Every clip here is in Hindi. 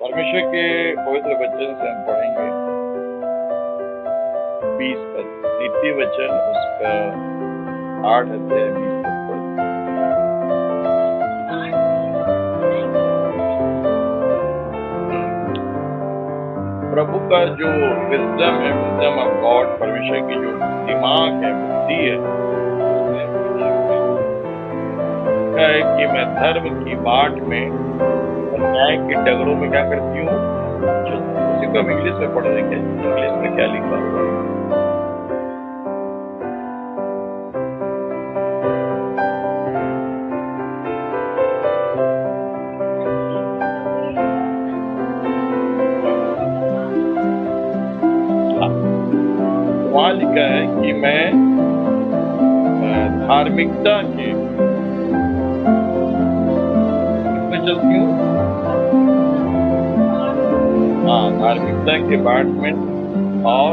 परमेश्वर के पवित्र वचन से हम पढ़ेंगे 20 पद, नीति वचन उसका 8 अध्याय 20 पद पढ़ते प्रभु का जो विजडम है, विजडम ऑफ गॉड, परमेश्वर की जो दिमाग है, बुद्धि है कि मैं धर्म की बाट में और न्याय की डगरों में क्या करती हूँ। उसी को हम इंग्लिश में पढ़ देंगे, इंग्लिश में क्या लिखा हुआ है। वहां लिखा है कि मैं धार्मिकता के इसमें चलती हूँ, धार्मिकता के बाट में और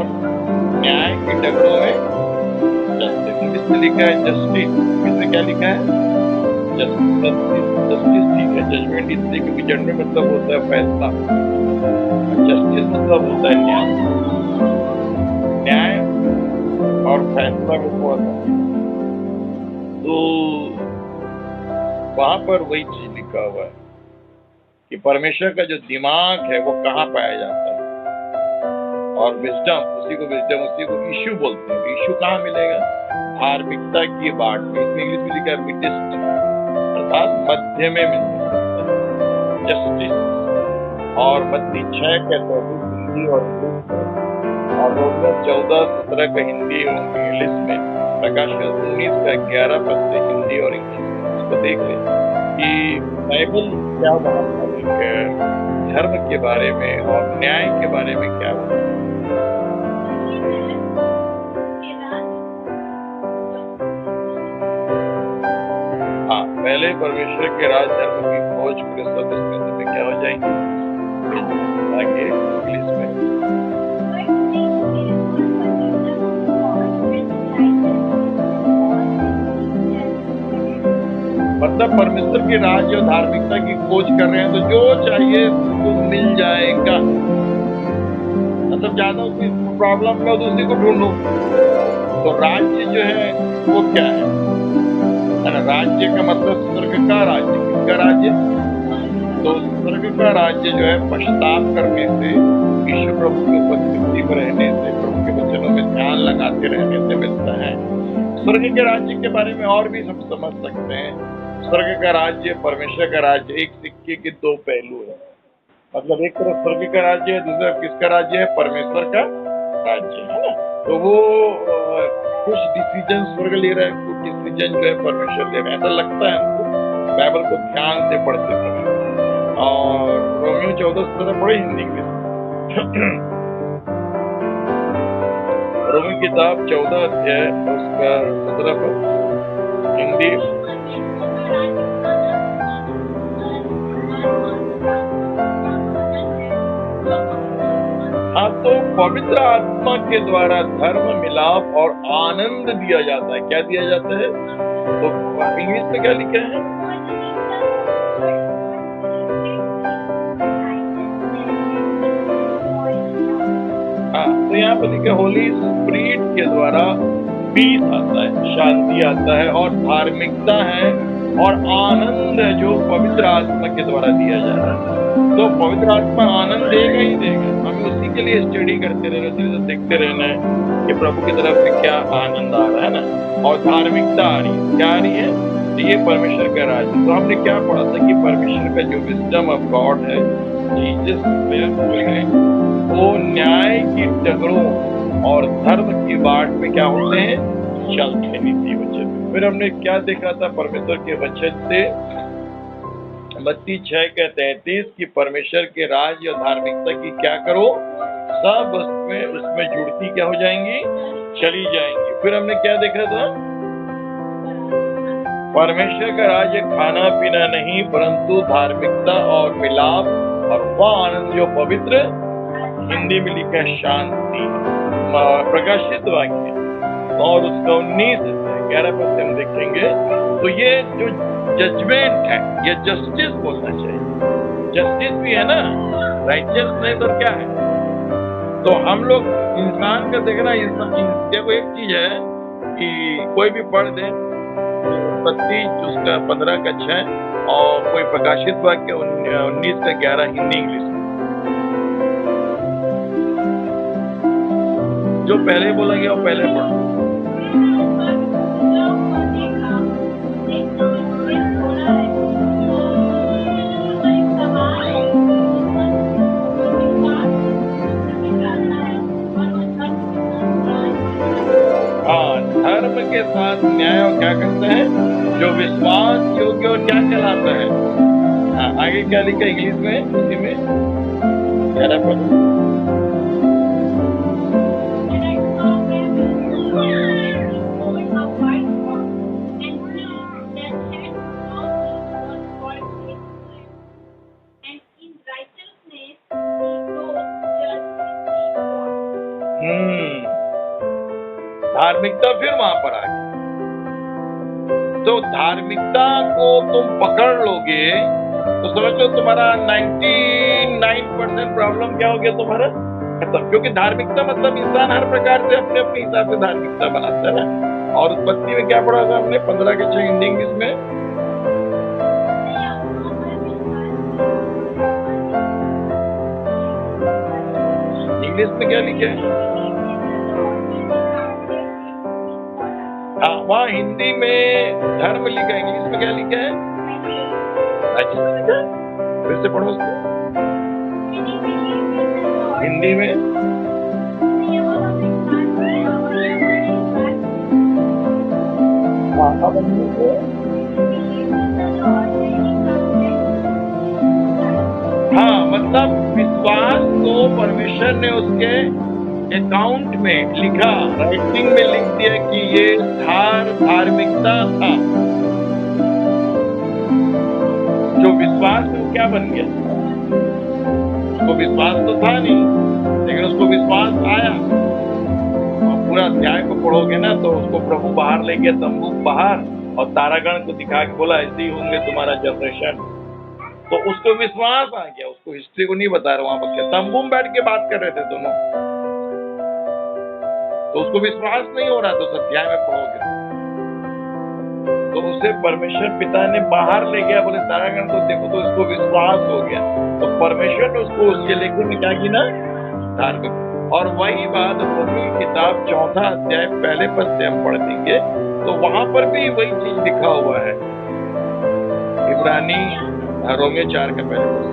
न्याय की डगरों में चलते। इंग्लिश में लिखा है जस्टिस, इसमें क्या लिखा है जस्टिस ठीक है, जजमेंट इसलिए क्योंकि जजमेंट मतलब होता है फैसला, जस्टिस मतलब होता है न्याय और फैसला को होता है। तो वहां पर वही चीज लिखा हुआ है कि परमेश्वर का जो दिमाग है वो कहाँ पाया जाता है, और विजडम, उसी को इश्यू बोलते हैं। इश्यू कहाँ मिलेगा? धार्मिकता की बाट में। इसमें इंग्लिश में लिखा है मिडिस्ट, अर्थात मध्य में मिलता है जस्टिस। और मत्ती 6 का 24 हिंदी और रोमियो 14:17 का हिंदी और इंग्लिश में, प्रकाशित 19 का 11 पद से हिंदी और इंग्लिश में। इसको देख ले कि बाइबल क्या बताता है धर्म के बारे में और न्याय के बारे में क्या बताता है। हाँ, पहले परमेश्वर के राज धर्म की खोज पूरे सब में क्या हो जाएंगे आगे इंग्लिश में। मतलब परमेश्वर के राज्य और धार्मिकता की खोज कर रहे हैं तो जो चाहिए उसको मिल जाएगा। मतलब ज्यादा उसकी प्रॉब्लम में तो उसी को ढूंढो। तो राज्य जो है वो क्या है ना? राज्य का मतलब स्वर्ग का राज्य। किसका राज्य? तो स्वर्ग का राज्य जो है पश्चाताप करने से, ईश्वर प्रभु की उपस्थिति में रहने से, प्रभु के वचनों में ध्यान लगाते रहने से मिलता है। स्वर्ग के राज्य के बारे में और भी सब समझ सकते हैं। स्वर्ग का राज्य, परमेश्वर का राज्य एक सिक्के के दो पहलू है। मतलब एक तरफ स्वर्ग का राज्य है, दूसरा किसका राज्य है? परमेश्वर का राज्य है ना। तो वो कुछ डिसीजन स्वर्ग ले रहा है, कुछ डिसीजन जो है परमेश्वर ले रहा है, ऐसा लगता है हमको बाइबल को ध्यान से पढ़ते समय। और रोमियो 14:17 पढ़े हिंदी इंग्लिश। रोमियो किताब 14 अध्याय उसका 17 पद हिंदी। हाँ, तो पवित्र आत्मा के द्वारा धर्म, मिलाप और आनंद दिया जाता है। क्या दिया जाता है? तो इंग्लिश में क्या लिखा है? हाँ, तो यहाँ पर लिखा होली स्पिरिट के द्वारा पीस आता है, शांति आता है और धार्मिकता है और आनंद है जो पवित्र आत्मा के द्वारा दिया जा रहा है। तो पवित्र आत्मा आनंद देगा ही देगा। हमें उसी के लिए स्टडी करते रहना, देखते रहना है कि प्रभु की तरफ से क्या आनंद आ रहा है ना। और धार्मिकता आ रही है, क्या आ रही है? तो ये परमेश्वर का राज है। तो हमने क्या पढ़ा था कि परमेश्वर का जो विजडम ऑफ गॉड है, जीसस है, वो न्याय की डगरों और धर्म की बाट में क्या होते हैं? चलते नीति वचन। फिर हमने क्या देखा था परमेश्वर के वचन से? मत्ती 6 का 33 की परमेश्वर के राज और धार्मिकता की क्या करो, सब उसमें जुड़ती क्या हो जाएंगी? चली जाएंगी। फिर हमने क्या देखा था? परमेश्वर का राज्य खाना पीना नहीं परंतु धार्मिकता और मिलाप और वह आनंद जो पवित्र, हिंदी में लिखा है शांति, प्रकाशित वाक्य और उसका 19 11 पद से हम देखेंगे। तो ये जो जजमेंट है, ये जस्टिस बोलना चाहिए। जस्टिस भी है ना, राइचियसनेस और क्या है। तो हम लोग इंसान का देखना, देखो एक चीज है कि कोई भी पढ़ दे उत्पत्ति उसका 15 का 6 और कोई प्रकाशित वाक्य 19 का 11 हिंदी इंग्लिश में, जो पहले बोला गया वो पहले पढ़ो। धर्म के साथ न्याय और क्या करते हैं, जो विश्वास योग्य और क्या कहलाता है। आगे क्या लिखा इंग्लिश में, उसी में क्या पढ़ो। धार्मिकता फिर वहां पर आ गई। तो धार्मिकता को तुम पकड़ लोगे तो समझ लो तुम्हारा 99% प्रॉब्लम क्या हो गया तुम्हारा खत्म। क्योंकि धार्मिकता मतलब इंसान हर प्रकार से अपने अपने हिसाब से धार्मिकता बनाता है ना। और उत्पत्ति में क्या पढ़ा था हमने 15 के 6 हिंदी इंग्लिश में। इंग्लिश में क्या लिखे है? हाँ, वहाँ हिंदी में धर्म लिखा है, इंग्लिश में क्या लिखा है? लिखा है। फिर से पढ़ो उसको हिंदी में। हाँ, मतलब विश्वास को परमेश्वर ने उसके अकाउंट में लिखा, राइटिंग में लिख दिया कि ये धार्मिकता था। जो विश्वास में क्या बन गया, उसको विश्वास तो था नहीं लेकिन उसको विश्वास आया। और पूरा अध्याय को पढ़ोगे ना तो उसको प्रभु बाहर ले गया, तंबू बाहर, और तारागण को दिखा के बोला ऐसे ही होंगे तुम्हारा जनरेशन। तो उसको विश्वास आ गया। उसको हिस्ट्री को नहीं बता रहा, वहां पर तंबू में बैठ के बात कर रहे थे दोनों, तो उसको विश्वास नहीं हो रहा। तो अध्याय में पढ़ोगे तो उसे परमेश्वर पिता ने बाहर ले गया, बोले तारागण को देखो, तो उसको विश्वास हो गया। तो परमेश्वर ने उसको उसके लेखे में क्या की ना, धार्मिक। और वही बात रोमी किताब 4 अध्याय पहले पद से हम पढ़ देंगे तो वहां पर भी वही चीज लिखा हुआ है। इब्रानी रोमी 4 का पहले पद।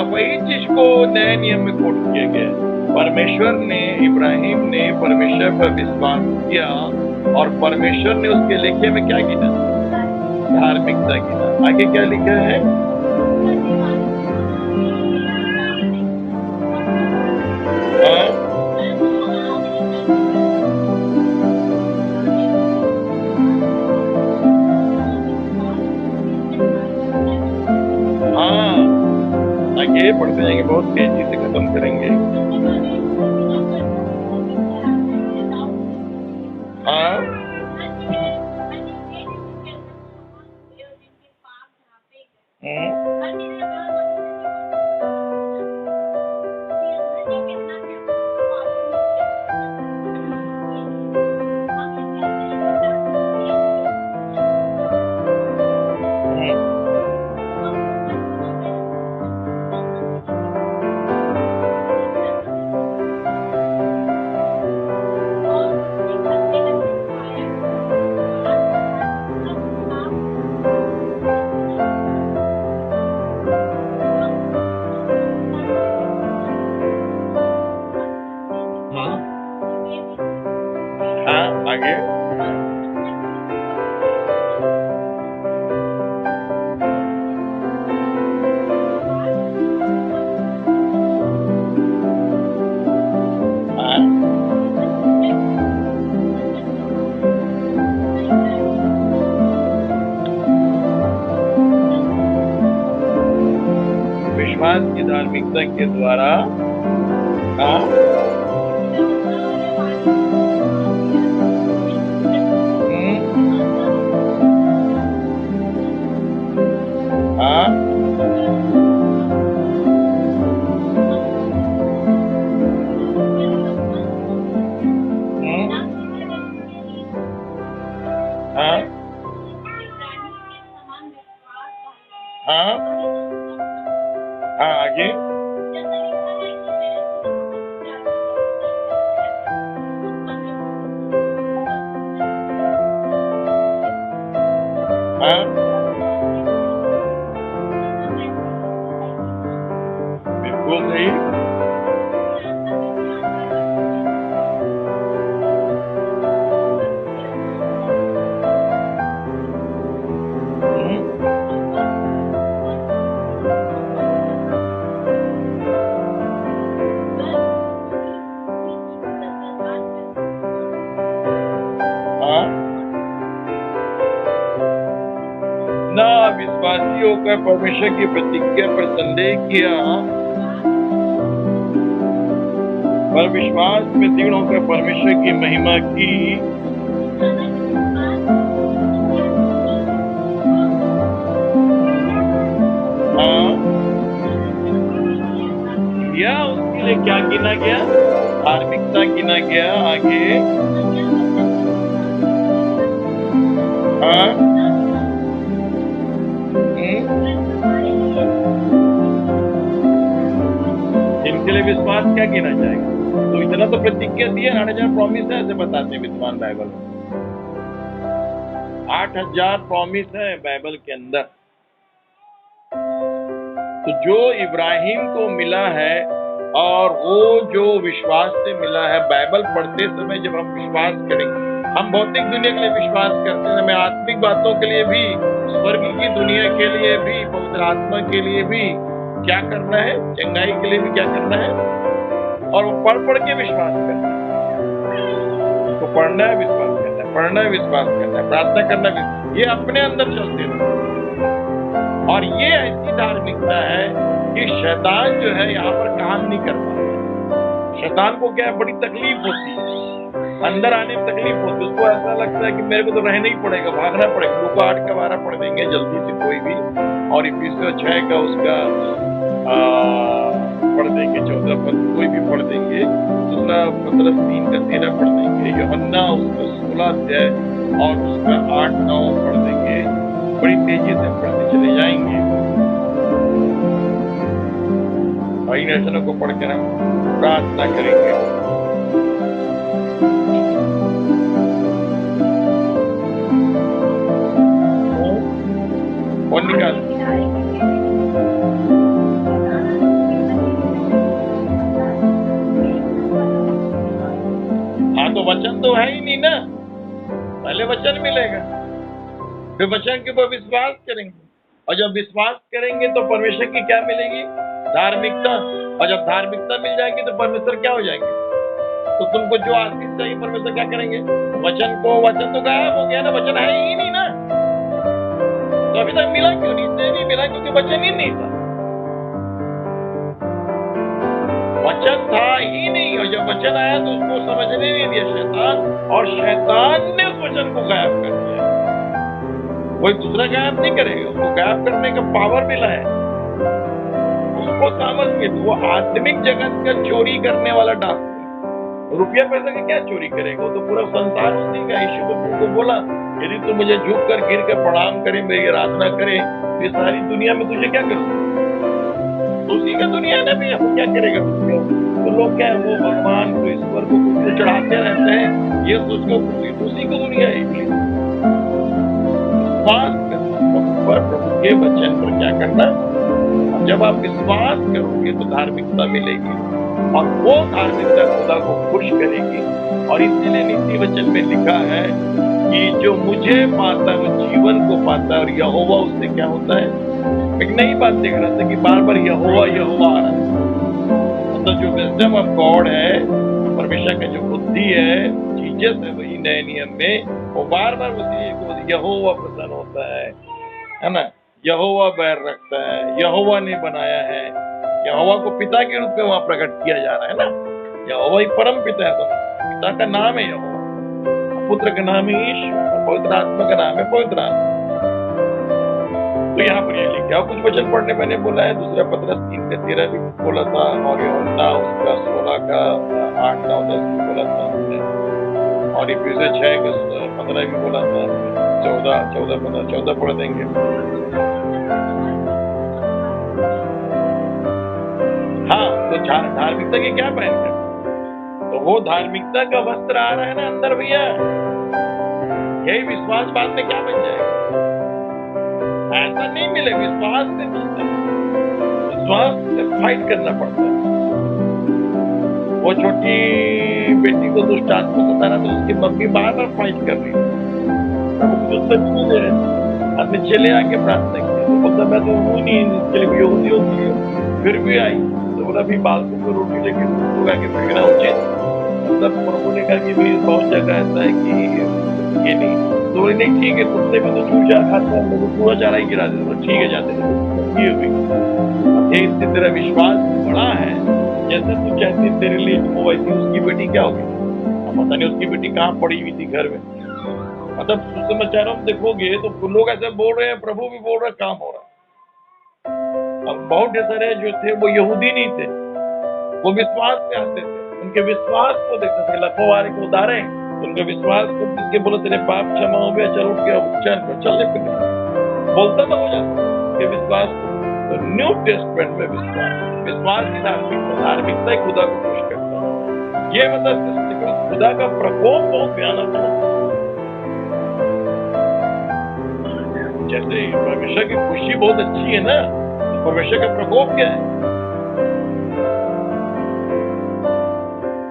वही चीज को नए नियम में कोट किया गया। परमेश्वर ने, इब्राहिम ने परमेश्वर पर विश्वास किया और परमेश्वर ने उसके लेखे में क्या गिना, धार्मिकता गिना। आगे क्या लिखा है? आगे पढ़ते जाएंगे, बहुत तेजी से खत्म करेंगे। हाँ, विश्वास की धार्मिकता के द्वारा हाँ हाँ हाँ हाँ हाँ आगे हाँ बिल्कुल सही हाँ ना विश्वासी होकर परमेश्वर की प्रतिज्ञा पर संदेह किया पर विश्वास में दृढ़ होकर परमेश्वर की महिमा की हाँ या उसके लिए क्या गिना गया धार्मिकता गिना गया आगे हाँ इनके लिए विश्वास क्या गिना जाएगा तो इतना तो प्रतिज्ञा दी है 8,000 प्रॉमिस है ऐसे बताते हैं विद्वान बाइबल में 8,000 प्रॉमिस है बाइबल के अंदर तो जो इब्राहिम को मिला है और वो जो विश्वास से मिला है बाइबल पढ़ते समय जब हम विश्वास करेंगे हम भौतिक दुनिया के लिए विश्वास करते हैं हमें आत्मिक बातों के लिए भी स्वर्ग की दुनिया के लिए भी पवित्र आत्मा के लिए भी क्या करना है चंगाई के लिए भी क्या करना है और वो पढ़ के विश्वास करना है तो पढ़ना है विश्वास करना है पढ़ना है विश्वास करना है प्रार्थना करना है ये अपने अंदर चलते रहते और ये ऐसी धार्मिकता है कि शैतान जो है यहाँ पर काम नहीं कर पाता शैतान को क्या है बड़ी तकलीफ होती है अंदर आने में तकलीफ होती है उसको ऐसा लगता है कि मेरे को तो रहना ही पड़ेगा भागना पड़ेगा लोग 8 का 12 पढ़ देंगे जल्दी से कोई भी और इफिसियों 6 का उसका पढ़ देंगे 14 पद कोई भी पढ़ देंगे दूसरा पतरस 3 का 13 पढ़ देंगे यूहन्ना उसका 16 अध्याय और उसका 8-9 पढ़ देंगे बड़ी तेजी से पढ़ते चले जाएंगे भाई वचनों को पढ़कर हम प्रार्थना करेंगे और निकाल हाँ तो वचन तो है ही नहीं ना पहले वचन मिलेगा फिर वचन के ऊपर विश्वास करेंगे और जब विश्वास करेंगे तो परमेश्वर की क्या मिलेगी धार्मिकता और जब धार्मिकता मिल जाएगी तो परमेश्वर क्या हो जाएंगे तो तुमको जो आशीष चाहिए परमेश्वर क्या करेंगे वचन तो गायब हो गया ना वचन है ही नहीं ना तो अभी तक मिला क्यों नहीं मिला क्योंकि वचन ही नहीं था वचन था ही नहीं और जब वचन आया तो उसको समझने नहीं दिया शैतान और शैतान ने उस वचन को गायब कर दिया कोई दूसरा गायब नहीं करेगा उसको गायब करने का पावर मिला है उसको समझ के वो आत्मिक जगत का चोरी करने वाला डाकू रुपया पैसा का क्या चोरी करेगा तो पूरा संसार उसी का यीशु को बोला यदि तू मुझे झुक कर गिर कर प्रणाम करे मेरी आराधना करे तो सारी दुनिया में तुझे क्या करूँ उसी का दुनिया ने भी हम क्या करेगा तो लोग क्या है वो भगवान को ईश्वर को कुछ चढ़ाते रहते हैं ये उसको उसी को दुनिया है विश्वास प्रभु के वचन पर क्या करना जब आप विश्वास करोगे तो धार्मिकता मिलेगी और वो धार्मिकता खुदा को खुश करेगी और इसीलिए नीति वचन में लिखा है कि जो मुझे पाता है वो जीवन को पाता है और यहोवा उससे क्या होता है एक नई बात देख रहा था कि बार बार यहोवा यहोवा आ रहा है मतलब जो विजडम ऑफ गॉड है परमेश्वर का जो बुद्धि है जीसस है वही नए नियम में वो बार बार उसी को यहोवा प्रसन्न होता है ना यहोवा बैर रखता है, यहोवा ने बनाया है। यहोवा को पिता के रूप में वहां प्रकट किया जा रहा है ना। यहोवा ही परम पिता है, तो पिता का नाम है यहोवा, पुत्र का नाम है यीशु, पवित्र आत्मा का नाम है पवित्र आत्मा। तो यहाँ पर ये लिखा, कुछ वचन पढ़ने मैंने बोला है, दूसरा पत्रस 3:13 भी बोला था, और यूहन्ना उसका 16 का 8, 9, 10 भी बोला था हमने, और इफिसियों 6 का 15 भी बोला था, 14 पढ़ देंगे। हाँ, तो धार्मिकता के क्या पहन कर, तो वो धार्मिकता का वस्त्र आ रहा है ना अंदर भैया। यही विश्वास बाद में क्या बन जाएगा? ऐसा नहीं मिले, विश्वास से मिलता है, विश्वास से फाइट करना पड़ता है। वो छोटी बेटी को दुष्ट आत्मा सता रहा था, उसकी मम्मी बार-बार फाइट कर रही है, नहीं दे रहे। अपने चले आके प्रार्थना की, तो बोलता मैं तो हूँ नहीं, इसके लिए भी यहूदी होती है। फिर भी आई तो बोला भी बालकों को रोटी लेके लगा के फेंकना उचित। मतलब प्रभु ने कहा कि भाई बहुत जगह ऐसा है कि ये नहीं, तो नहीं ठीक है, कुत्ते में तो चूजा खाता है, तो पूरा चारा ही गिरा देते, ठीक है जाते ये हुई। इससे तेरा विश्वास बड़ा है, जैसे तू चाहती तेरे लिए वो वैसी उसकी बेटी क्या होगी, पता नहीं उसकी बेटी कहाँ पड़ी हुई थी घर में। मतलब समाचारों में देखोगे तो लोग ऐसे बोल रहे हैं, प्रभु भी बोल रहे हैं, काम हो रहा है। अब बहुत सारे जो थे वो यहूदी नहीं थे, वो विश्वास में आते थे, उनके विश्वास को देखते थे, लखोवारे को उतारे, उनके विश्वास को किसके बोलो तेरे पाप क्षमा हो गया, चल उठ के चलने फिर बोलता तो हो जाता कि विश्वास। तो न्यू टेस्टमेंट में विश्वास की धार्मिकता खुदा को खुश करता है। ये मतलब खुदा का प्रकोप बहुत भयानक है। जैसे परमेश्वर की खुशी बहुत अच्छी है ना, तो परमेश्वर का प्रकोप क्या है?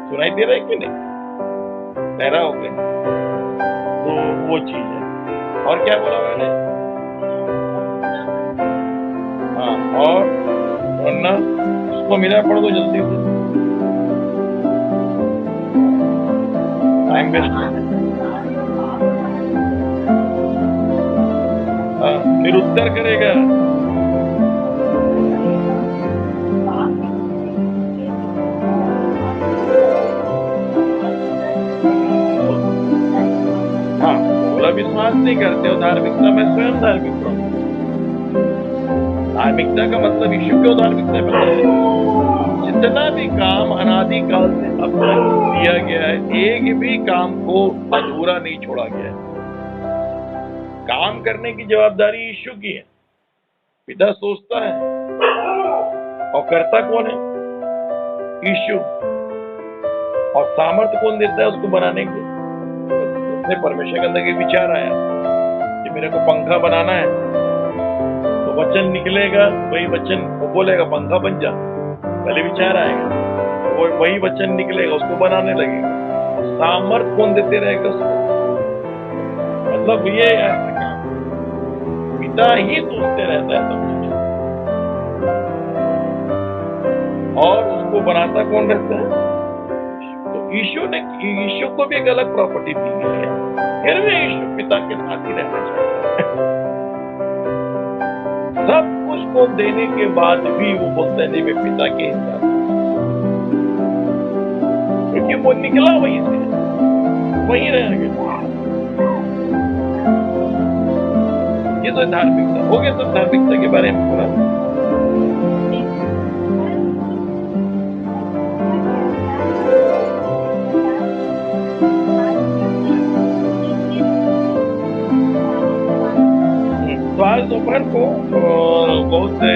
सुनाई दे रहा है कि नहीं? लहरा हो गया, तो वो चीज है। और क्या बोला मैंने? हाँ, और वरना उसको मिला, पढ़ दो जल्दी से, टाइम वेस्ट। निरुत्तर करेगा। हाँ, बोला विश्वास नहीं करते हो धार्मिकता में, स्वयं धार्मिक हो। धार्मिकता का मतलब यीशु क्यों धार्मिकता में? जितना भी काम अनादिकाल से अब तक किया गया है, एक भी काम को अधूरा नहीं छोड़ा गया है। काम करने की जवाबदारी यीशु की है। पिता सोचता है और करता कौन है? यीशु। और सामर्थ्य कौन देता है उसको बनाने के? उसने परमेश्वर के अंदर के विचार आया कि मेरे को पंखा बनाना है, तो वचन निकलेगा, वही वचन वो बोलेगा पंखा बन जा। पहले विचार आएगा, वो वही वचन निकलेगा, उसको बनाने लगेगा। सामर्थ्य कौन देते रहेगा उसको? मतलब ये ऐसा काम पिता ही सोचते रहता है सब कुछ, और उसको बनाता कौन रहता है? तो यीशु को भी एक अलग प्रॉपर्टी दी गई है, फिर भी यीशु पिता के साथ ही रहना चाहता है। सब कुछ को देने के बाद भी वो बोलते नहीं मैं पिता के हिसाब, क्योंकि वो निकला वहीं से, वहीं रह गया। ये तो धार्मिकता हो गया। सब धार्मिकता के बारे में बोला। तो आज दोपहर को बहुत से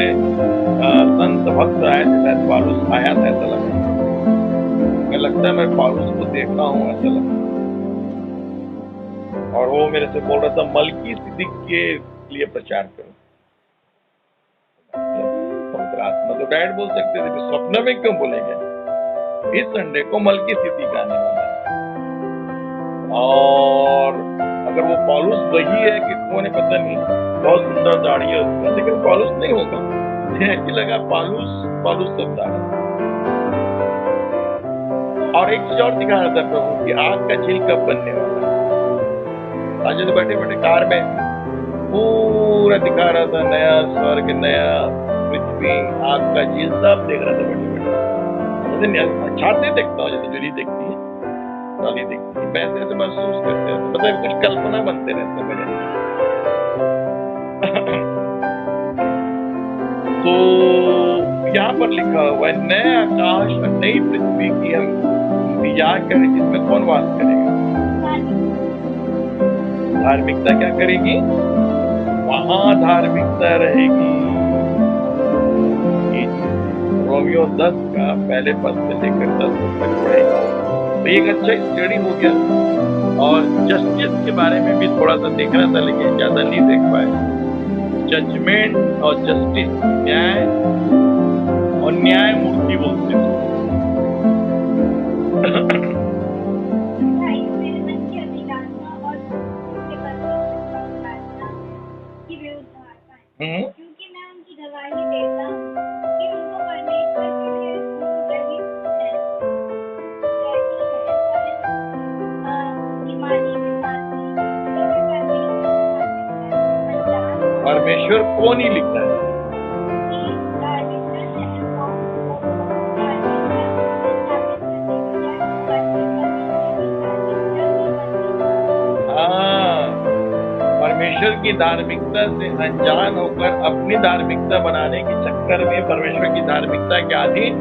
संत भक्त आए थे, शायद पालूस आया था, ऐसा लगा। मुझे लगता है मैं पालूस को देखा हूँ, ऐसा लगा। और वो मेरे से बोल रहा था मलकीसिदक के लिए प्रचार करो। पवित्र आत्मा तो डायरेक्ट बोल सकते थे, स्वप्न में क्यों बोलेंगे? इस संडे को मलकीसिदक आने वाला है, और अगर वो पौलुस वही है कि कौन है पता नहीं, बहुत सुंदर दाढ़ी है उसका, लेकिन पौलुस नहीं होगा। ऐसे लगा पौलुस सब दाढ़ी। और एक चीज और दिखा रहा था प्रभु कि आग का झील कब बनने वाला है। आज तो बैठे बैठे कार में पूरा दिखा रहा था, नया स्वर्ग, नया पृथ्वी, आग का झील सब देख रहा था बैठे बैठे। छाते देखता हूँ जैसे जूली देखती है, टॉली देखती है, वैसे ऐसे महसूस करते हैं, मतलब कुछ कल्पना बनते रहते हैं मेरे। तो यहाँ पर लिखा हुआ है नए आकाश और नई पृथ्वी की हम इंतजार करें, जिसमें कौन वास करेगा? धार्मिकता क्या करेगी? वहां धार्मिकता रहेगी। रोमियो 10 का पहले पद से लेकर 10 तक पढ़ेगा तो एक अच्छा स्टडी हो गया। और जस्टिस के बारे में भी थोड़ा सा देखना था, लेकिन ज्यादा नहीं देख पाए। जजमेंट और जस्टिस, न्याय और न्यायमूर्ति बोलते हैं। क्योंकि मैं उनकी गवाही देता हूँ कि उनको परमेश्वर के लिए परमेश्वर को नहीं लिखता है। परमेश्वर की धार्मिकता से अनजान होकर अपनी धार्मिकता बनाने के चक्कर में परमेश्वर की धार्मिकता के अधीन,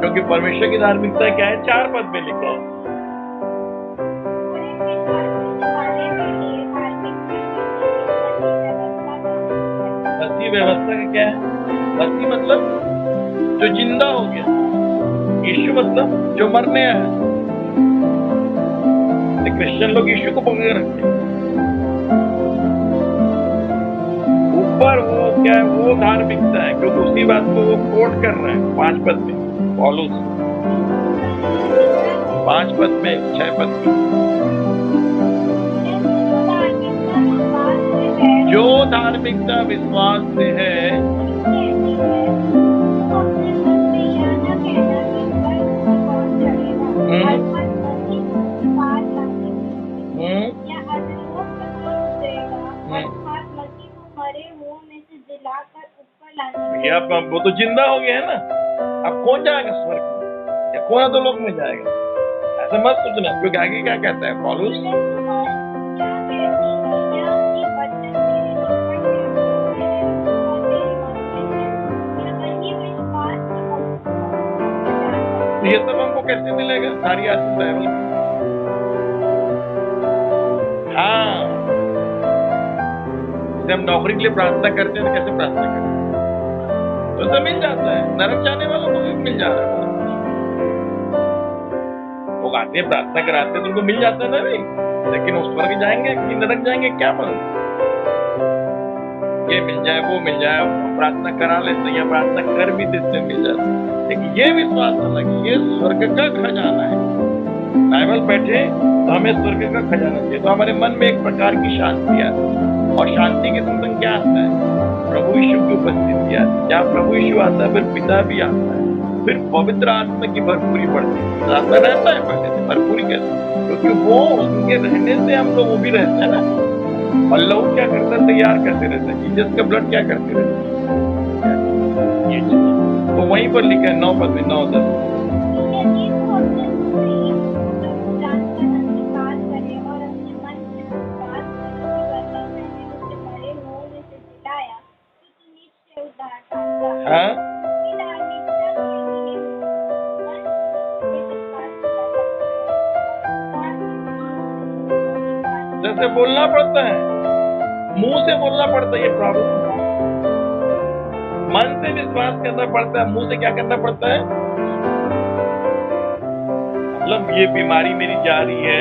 क्योंकि परमेश्वर की धार्मिकता क्या है? 4 पद में लिखा है। मसीह व्यवस्था का क्या है? मसीह मतलब जो जिंदा हो गया, यीशु मतलब जो मरने आया। क्रिश्चियन लोग यीशु को पकड़ रखते हैं। ऊपर वो क्या है? वो धार्मिकता है, क्योंकि उसी बात को वो कोट कर रहा है 5 पद में, पौलुस 5 पद में, 6 पद में। जो धार्मिकता विश्वास से है, वो तो जिंदा हो गया है ना। अब कौन जाएगा स्वर्ग में या कौन तो लोक में जाएगा? ऐसा मत सोचना, क्योंकि आगे क्या कहता है पौलुस? ये सब हमको कैसे मिलेगा? सारी आशीष बाइबल। हाँ, जब हम नौकरी के लिए प्रार्थना करते हैं तो कैसे प्रार्थना करते हैं? तो मिल जाता है। नरक जाने वालों को भी मिल जा रहा है। लोग आते हैं, प्रार्थना कराते हैं तो उनको मिल जाता है ना भाई, लेकिन उस स्वर्ग जाएंगे कि नरक जाएंगे क्या मालूम? ये मिल जाए, वो मिल जाए, प्रार्थना करा लेते हैं, प्रार्थना कर भी देते, मिल जाता है। लेकिन ये विश्वास अलग, ये स्वर्ग का खजाना है। बाइबल बैठे तो हमें स्वर्ग का खजाना चाहिए, तो हमारे मन में एक प्रकार की शांति आती है। और शांति के संग क्या आता है? प्रभु यीशु की उपस्थिति आती है। जहाँ प्रभु यीशु आता है फिर पिता भी आता है, फिर पवित्र आत्मा की भरपूरी बढ़ती है। आत्मा रहता है पहले से, भरपूरी कैसे? क्योंकि वो उनके रहने से हम लोग वो भी रहते हैं ना। और लोग क्या करते हैं? तैयार करते रहते हैं। जीसस का ब्लड क्या करते रहते हैं? ये चीज तो वहीं पर लिखा है 9 पद में, 9-10। जैसे बोलना पड़ता है, मुंह से बोलना पड़ता है, ये प्रॉब्लम। मन से विश्वास करना पड़ता है, मुंह से क्या करना पड़ता है? मतलब ये बीमारी मेरी जा रही है,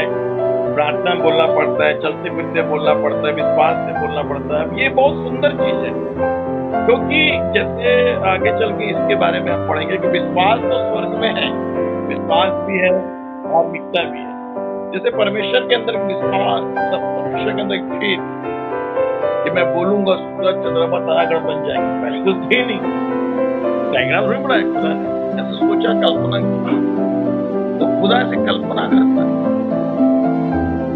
प्रार्थना में बोलना पड़ता है, चलते फिरते बोलना पड़ता है, विश्वास से बोलना पड़ता है। ये बहुत सुंदर चीज है, क्योंकि जैसे आगे चल के इसके बारे में हम पढ़ेंगे कि विश्वास तो स्वर्ग में है, विश्वास भी है, धार्मिकता भी है। जैसे परमेश्वर के अंदर विश्वास, सब परमेश्वर के अंदर फेथ कि मैं बोलूंगा सूरज चंद्रमा तारागण बन जाएंगे, पहले तो थे नहीं, डायग्राम नहीं बनाया खुदा ने, ऐसे सोचा, कल्पना की, तो खुदा से कल्पना करता है।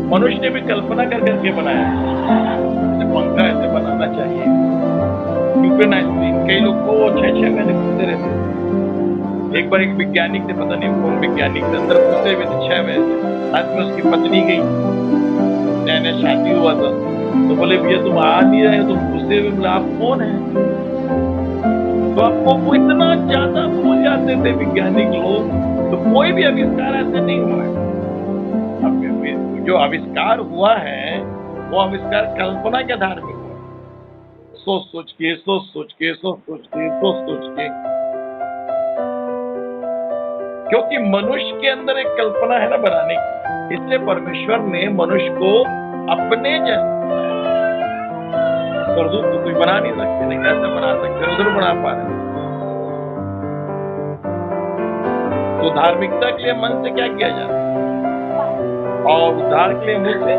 मनुष्य ने भी कल्पना कर करके बनाया, जैसे पंखा ऐसे सिंक्रोनाइज, कई लोग को 6-6 महीने घूमते रहते हैं। एक बार एक वैज्ञानिक ने, पता नहीं कौन वैज्ञानिक के अंदर घुसे हुए थे 6 महीने, साथ में उसकी पत्नी गई, नया शादी हुआ था, तो बोले भैया तुम आ नहीं रहे, तुम घुसे हुए, बोले आप कौन है? तो आपको वो इतना ज्यादा भूल जाते थे वैज्ञानिक लोग, तो कोई भी आविष्कार ऐसा नहीं हुआ है। जो आविष्कार हुआ है वो आविष्कार कल्पना के आधार में हुआ, सोच सोच के क्योंकि मनुष्य के अंदर एक कल्पना है ना बनाने की, इसलिए परमेश्वर ने मनुष्य को अपने जैसे, स्वर्गदूत को कोई बना नहीं सकते, नहीं कैसे बना सकते, उधर बना पा रहे। तो धार्मिकता के लिए मन से क्या किया जाता है, और उद्धार के लिए मुंह से,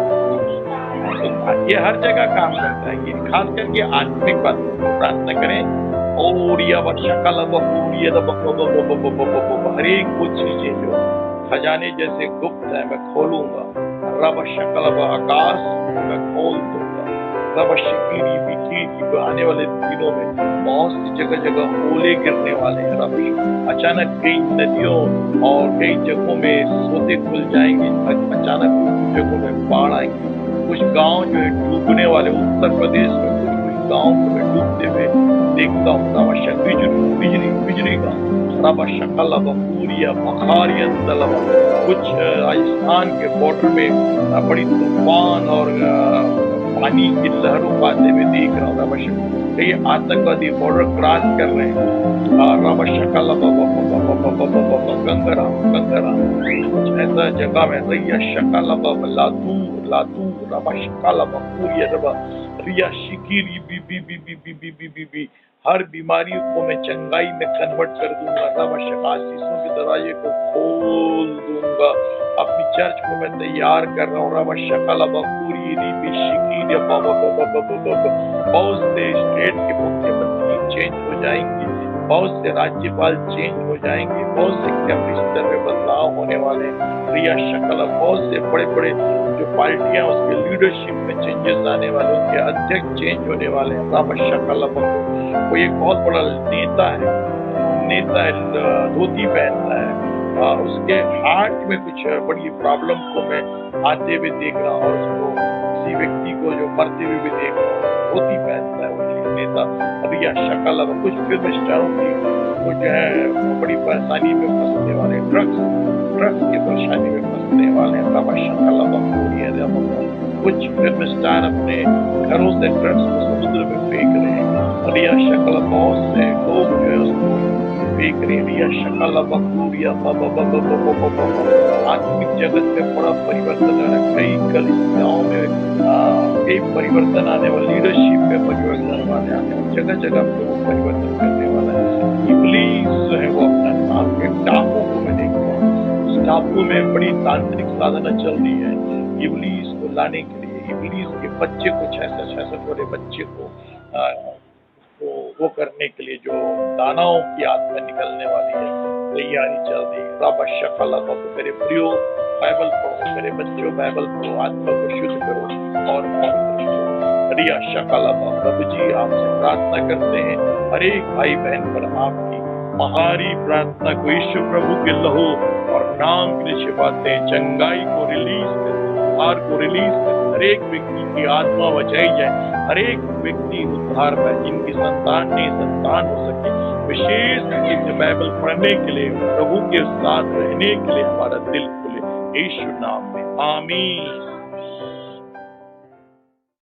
ये हर जगह काम करता है। ये खास करके आत्मिक बात प्रार्थना करें, और या वर्षा का हर एक वो चीजें जो खजाने जैसे गुप्त है मैं खोलूंगा, रब शकल आकाश मैं खोल दूंगा, रब शिकीरी बिकीरी, आने वाले दिनों में बहुत सी जगह जगह ओले गिरने वाले हैं। रब अचानक कई नदियों और कई जगहों में सोते खुल जाएंगे, अचानक कुछ जगहों में बाढ़ आएंगे, कुछ गांव जो है डूबने वाले, उत्तर प्रदेश में कुछ गांव को मैं डूबते हुए देखता हूँ। बिजली गाँव, रब शकल बूरिया बखारिया तलवा, कुछ राजस्थान के बॉर्डर में बड़ी तूफान और पानी की लहरों को आते हुए देख रहा हूँ। कई आतंकवादी बॉर्डर क्रॉस कर रहे हैं, गंगरा कुछ ऐसा जगह में रैया शकल लातू रबा शकल बूरिया रबा रिया शिकीरी बी हर बीमारी को मैं चंगाई में कन्वर्ट कर दूंगा, आशीषों के दरवाजे को खोल दूंगा, अपनी चर्च को मैं तैयार कर रहा हूँ। बहुत से स्टेट के मुख्यमंत्री चेंज हो जाएंगे, बहुत से राज्यपाल चेंज हो जाएंगे, बहुत से कैबिनेट स्तर में बदलाव होने वाले हैं। रिया शकल, बहुत से बड़े बड़े जो पार्टियां उसके लीडरशिप में चेंजेस आने वाले, उनके अध्यक्ष चेंज होने वाले हैं। शकल कोई एक बहुत बड़ा नेता है, धोती पहनता है, उसके हार्ट में कुछ बड़ी प्रॉब्लम को मैं आते हुए देख रहा हूँ, और उसको किसी व्यक्ति को जो मरते हुए भी देख रहा हूँ, धोती पहनता है वो नेता। रिया शकल कुछ फिल्म स्टारों की वो जो है बड़ी परेशानी में फंसने वाले, ड्रग्स की परेशानी में फंसने वाले हैं। कुछ फिल्म स्टार अपने घरों से ड्रग्स को समुद्र में फेंक रहे हैं, रिया शकल बहुत से लोग जो है उसको फेंक रहे हैं। रिया शकल आत्मिक जगत में बड़ा परिवर्तन आ रहा है, कई कलीसियाओं में कई परिवर्तन आने वाले, लीडरशिप में परिवर्तन आने वाले, जगह जगह पे वो परिवर्तन करने वाला है। इब्लीस जो है वो अपना काम के टापू को मैं देखता हूँ, उस टापू में बड़ी तांत्रिक साधना चल रही है इब्लीस को लाने के लिए, इब्लीस के बच्चे को 66 वाले बच्चे को वो करने के लिए जो दानवों की आत्मा निकलने वाली है, तैयारी चल रही है। रब शकल मेरे प्रियो बाइबल पढ़ो, मेरे बच्चों बाइबल पढ़ो, आत्मा को शुद्ध करो और रिया शकल प्रभु जी आपसे प्रार्थना करते हैं हर एक भाई बहन पर आपकी महारी प्रार्थना को यीशु प्रभु के लहू और नाम की छिपाते हैं, चंगाई को रिलीज कर, उद्धार को रिलीज कर, हर एक व्यक्ति की आत्मा बचाई जाए, हर एक व्यक्ति उद्धार पाए, जिनकी संतान नहीं संतान हो सके, विशेष रूप से बाइबल पढ़ने के लिए, प्रभु के साथ रहने के लिए हमारा दिल खुले, यीशु नाम में आमीन।